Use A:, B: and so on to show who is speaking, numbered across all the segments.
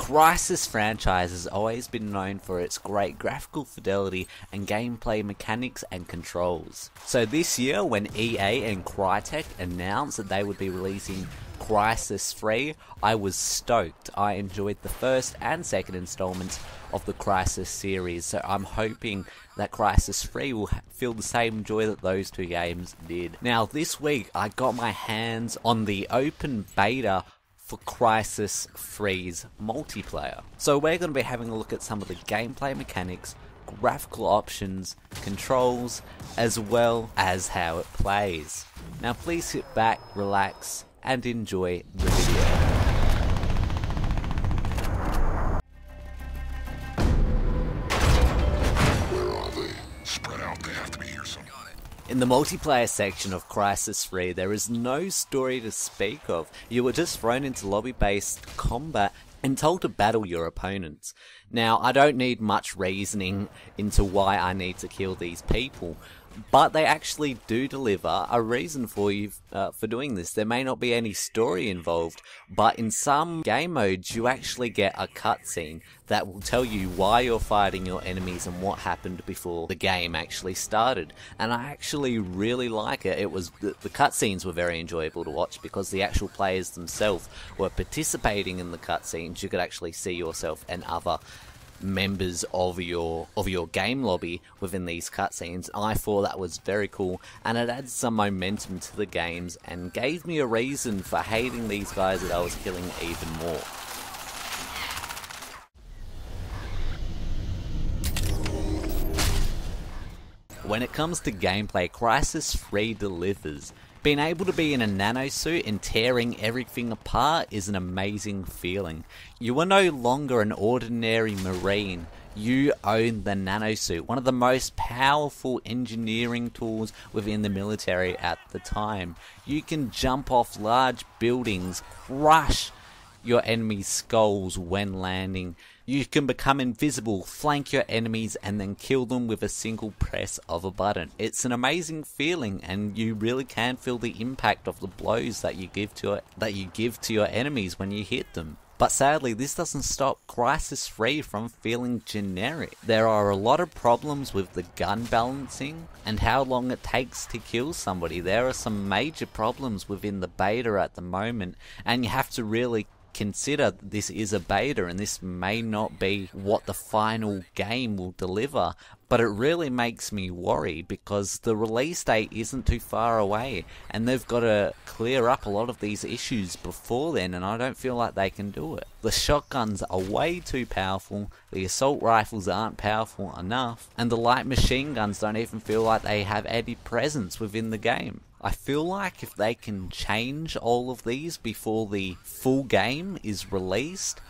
A: Crysis franchise has always been known for its great graphical fidelity and gameplay mechanics and controls. So this year, when EA and Crytek announced that they would be releasing Crysis 3, I was stoked. I enjoyed the first and second installments of the Crysis series, so I'm hoping that Crysis 3 will feel the same joy that those two games did. Now this week I got my hands on the open beta for Crysis 3's multiplayer. So we're going to be having a look at some of the gameplay mechanics, graphical options, controls, as well as how it plays. Now please sit back, relax, and enjoy the video. In the multiplayer section of Crysis 3, there is no story to speak of. You were just thrown into lobby-based combat and told to battle your opponents. Now, I don't need much reasoning into why I need to kill these people, but they actually do deliver a reason for you for doing this. There may not be any story involved, but in some game modes you actually get a cutscene that will tell you why you're fighting your enemies and what happened before the game actually started. And I actually really like it. The cutscenes were very enjoyable to watch because the actual players themselves were participating in the cutscenes. You could actually see yourself and other members of your game lobby within these cutscenes. I thought that was very cool, and it adds some momentum to the games and gave me a reason for hating these guys that I was killing even more. When it comes to gameplay, Crysis 3 delivers. Being able to be in a nanosuit and tearing everything apart is an amazing feeling. You are no longer an ordinary marine. You own the nanosuit, one of the most powerful engineering tools within the military at the time. You can jump off large buildings, crush your enemies' skulls when landing. You can become invisible, flank your enemies, and then kill them with a single press of a button. It's an amazing feeling, and you really can feel the impact of the blows that you give to your enemies when you hit them. But sadly, this doesn't stop Crysis 3 from feeling generic. There are a lot of problems with the gun balancing and how long it takes to kill somebody. There are some major problems within the beta at the moment, and you have to really consider this is a beta and this may not be what the final game will deliver, but it really makes me worry because the release date isn't too far away and they've got to clear up a lot of these issues before then, and I don't feel like they can do it. The shotguns are way too powerful, the assault rifles aren't powerful enough, and the light machine guns don't even feel like they have any presence within the game. I feel like if they can change all of these before the full game is released,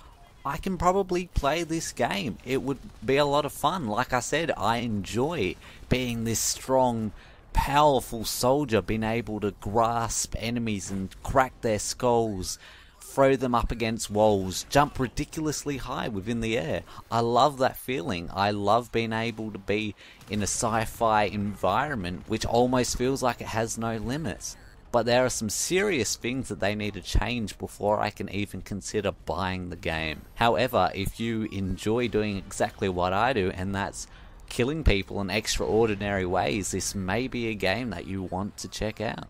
A: I can probably play this game. It would be a lot of fun. Like I said, I enjoy being this strong, powerful soldier, being able to grasp enemies and crack their skulls, throw them up against walls, jump ridiculously high within the air. I love that feeling. I love being able to be in a sci-fi environment which almost feels like it has no limits. But there are some serious things that they need to change before I can even consider buying the game. However, if you enjoy doing exactly what I do, and that's killing people in extraordinary ways, this may be a game that you want to check out.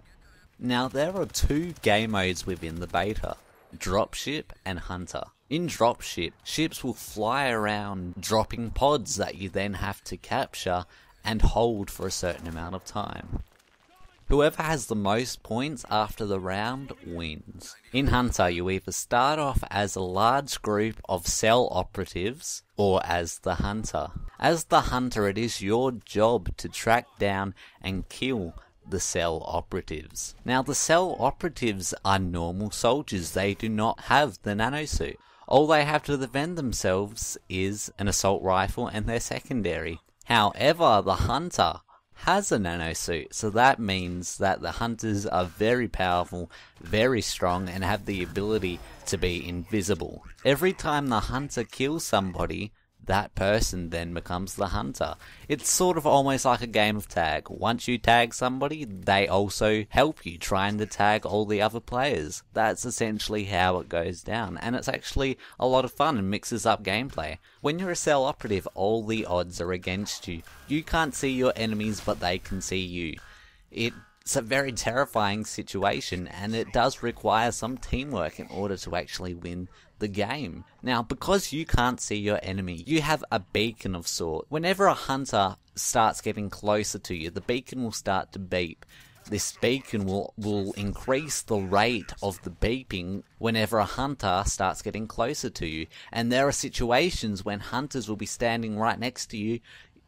A: Now, there are two game modes within the beta: Dropship and Hunter. In Dropship, ships will fly around dropping pods that you then have to capture and hold for a certain amount of time. Whoever has the most points after the round wins. In Hunter, you either start off as a large group of C.E.L.L. operatives or as the Hunter. As the Hunter, it is your job to track down and kill the C.E.L.L. operatives. Now, the C.E.L.L. operatives are normal soldiers. They do not have the nanosuit. All they have to defend themselves is an assault rifle and their secondary. However, the Hunter has a nanosuit, so that means that the Hunters are very powerful, very strong, and have the ability to be invisible. Every time the Hunter kills somebody, that person then becomes the hunter. It's sort of almost like a game of tag. Once you tag somebody, they also help you trying to tag all the other players. That's essentially how it goes down, and it's actually a lot of fun and mixes up gameplay. When you're a C.E.L.L. operative, all the odds are against you. You can't see your enemies, but they can see you. It's a very terrifying situation, and it does require some teamwork in order to actually win the game. Now, because you can't see your enemy, you have a beacon of sort. Whenever a hunter starts getting closer to you, the beacon will start to beep. This beacon will increase the rate of the beeping whenever a hunter starts getting closer to you. And there are situations when hunters will be standing right next to you,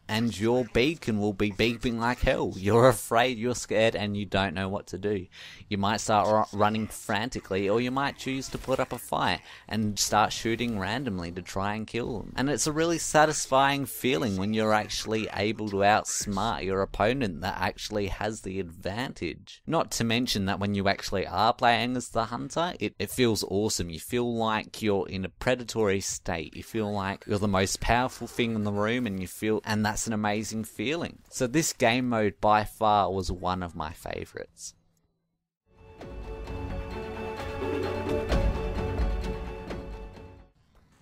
A: and your beacon will be beeping like hell. You're afraid, you're scared, and you don't know what to do. You might start running frantically, or you might choose to put up a fight and start shooting randomly to try and kill them. And it's a really satisfying feeling when you're actually able to outsmart your opponent that actually has the advantage. Not to mention that when you actually are playing as the hunter, it feels awesome. You feel like you're in a predatory state. You feel like you're the most powerful thing in the room, and that's an amazing feeling. So this game mode by far was one of my favorites.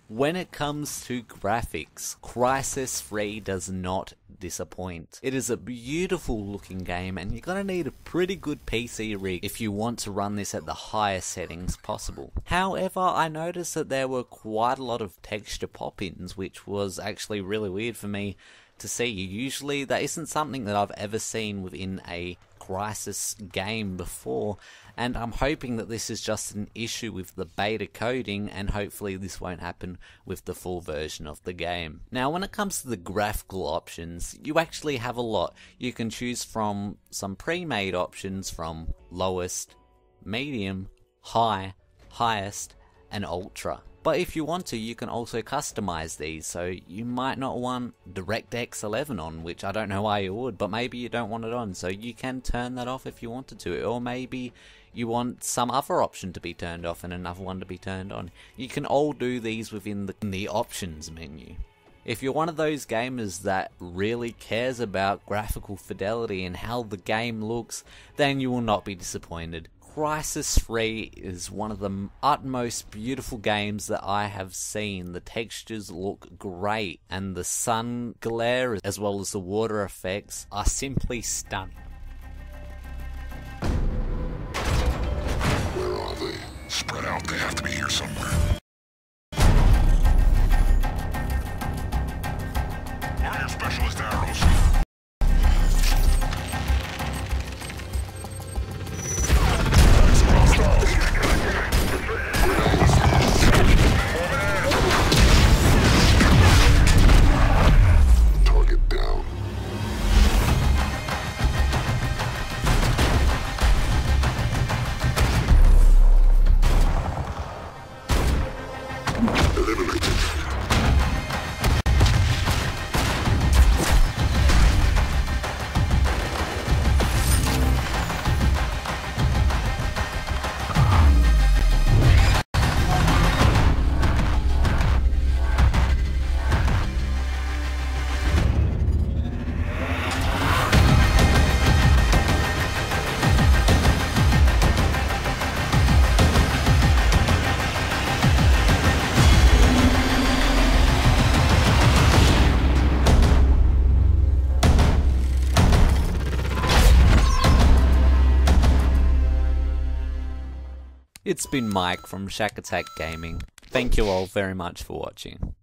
A: When it comes to graphics, Crysis 3 does not disappoint. It is a beautiful looking game, and you're gonna need a pretty good PC rig if you want to run this at the highest settings possible. However, I noticed that there were quite a lot of texture pop-ins, which was actually really weird for me to see. Usually that isn't something that I've ever seen within a Crysis game before, and I'm hoping that this is just an issue with the beta coding, and hopefully this won't happen with the full version of the game. Now, when it comes to the graphical options, you actually have a lot. You can choose from some pre-made options from lowest, medium, high, highest, and ultra. But if you want to, you can also customize these, so you might not want DirectX 11 on, which I don't know why you would, but maybe you don't want it on, so you can turn that off if you wanted to, or maybe you want some other option to be turned off and another one to be turned on. You can all do these within the options menu. If you're one of those gamers that really cares about graphical fidelity and how the game looks, then you will not be disappointed. Crysis 3 is one of the utmost beautiful games that I have seen. The textures look great, and the sun glare as well as the water effects are simply stunning.
B: Where are they? Spread out, they have to be here somewhere. Fire specialist arrows.
A: It's been Mike from ShackAttackGaming. Thank you all very much for watching.